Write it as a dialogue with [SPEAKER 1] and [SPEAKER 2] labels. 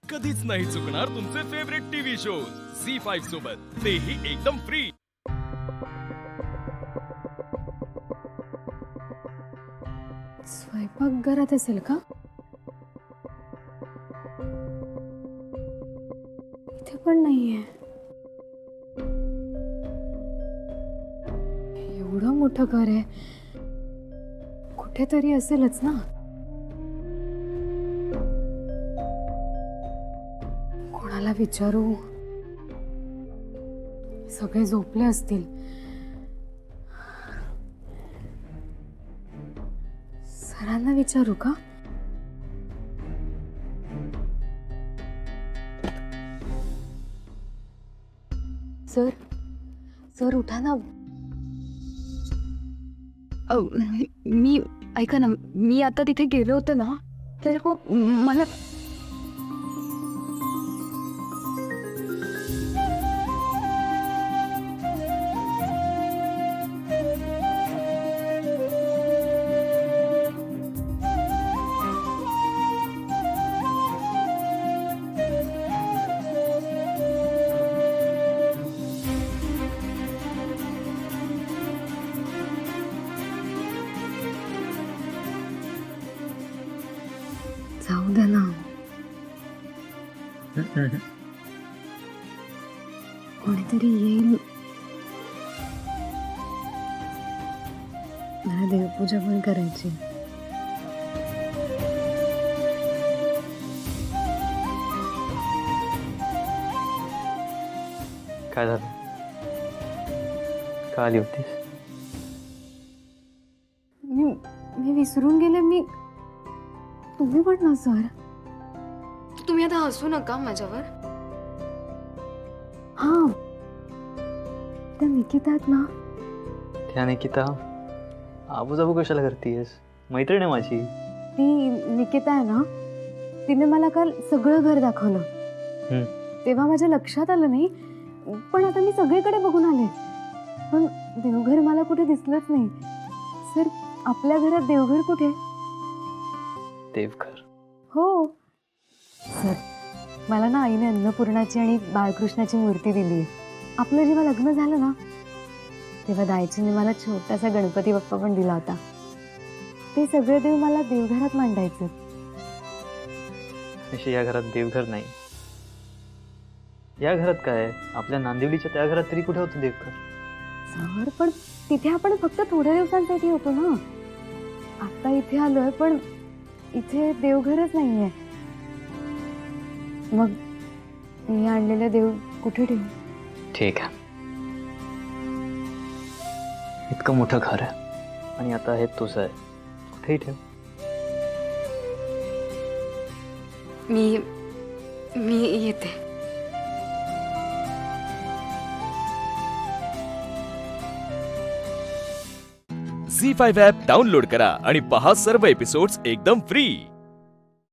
[SPEAKER 1] कधीच नाही चुकणार तुमचे फेवरेट टीव्ही शोज झी5 सोबत, तेही एकदम फ्री।
[SPEAKER 2] स्वयंपाकघरात असेल का? इथे पण नाहीये। एवढं मोठं घर आहे, कुठेतरी असेलच ना। कोणाला विचारू? सगळे झोपले असतील। सरांना विचारू का? सर, सर उठा ना। मी ऐका ना, मी आता तिथे गेले होते ना, तर मला जाऊ दे ना। कोणीतरी येईल। मला देवपूजा पण करायची।
[SPEAKER 3] काय झालं? का आली होतीस?
[SPEAKER 2] मी विसरून गेले। तुम्ही पण ना सर।
[SPEAKER 4] तुम्ही आता हसू नका माझ्यावर।
[SPEAKER 2] हा, त्या निकिता आहेत ना?
[SPEAKER 3] त्या निकिता आबूजाबू कशाला करतीयस? मैत्रीण आहे माझी।
[SPEAKER 2] ती निकिता आहे ना, तिने मला काल सगळं घर दाखवलं। तेव्हा माझ्या लक्षात आलं नाही, पण आता मी सगळीकडे बघून आले, पण देवघर मला कुठे दिसलंच नाही। सर, आपल्या घरात देवघर कुठे?
[SPEAKER 3] देवघर?
[SPEAKER 2] हो सर, मला ना आईने अन्नपूर्णाची आणि बाळकृष्णाची मूर्ती दिली। आपलं जेव्हा लग्न झालं ना, तेव्हा दायचीने मला छोटासा गणपती बाप्पा पण दिला होता। ते सगळे देव मला देवघरात मांडायचे।
[SPEAKER 3] अशी या घरात देवघर नाही। या घरात काय आहे? आपल्या नांदिवलीच्या त्या घरात तरी कुठे होतं देवघर?
[SPEAKER 2] सर, पण तिथे आपण फक्त थोड्या दिवसांसाठी होतो ना। आता इथे आलोय, पण इथे देवघरच नाहीये। मग मी आणलेले देव कुठे ठेवू?
[SPEAKER 3] ठीक आहे, इतकं मोठं घर आहे आणि आता हे तुझं आहे, कुठेही ठेव।
[SPEAKER 4] मी येते।
[SPEAKER 1] झी5 ॲप डाउनलोड करा आणि पहा सर्व एपिसोड्स एकदम फ्री।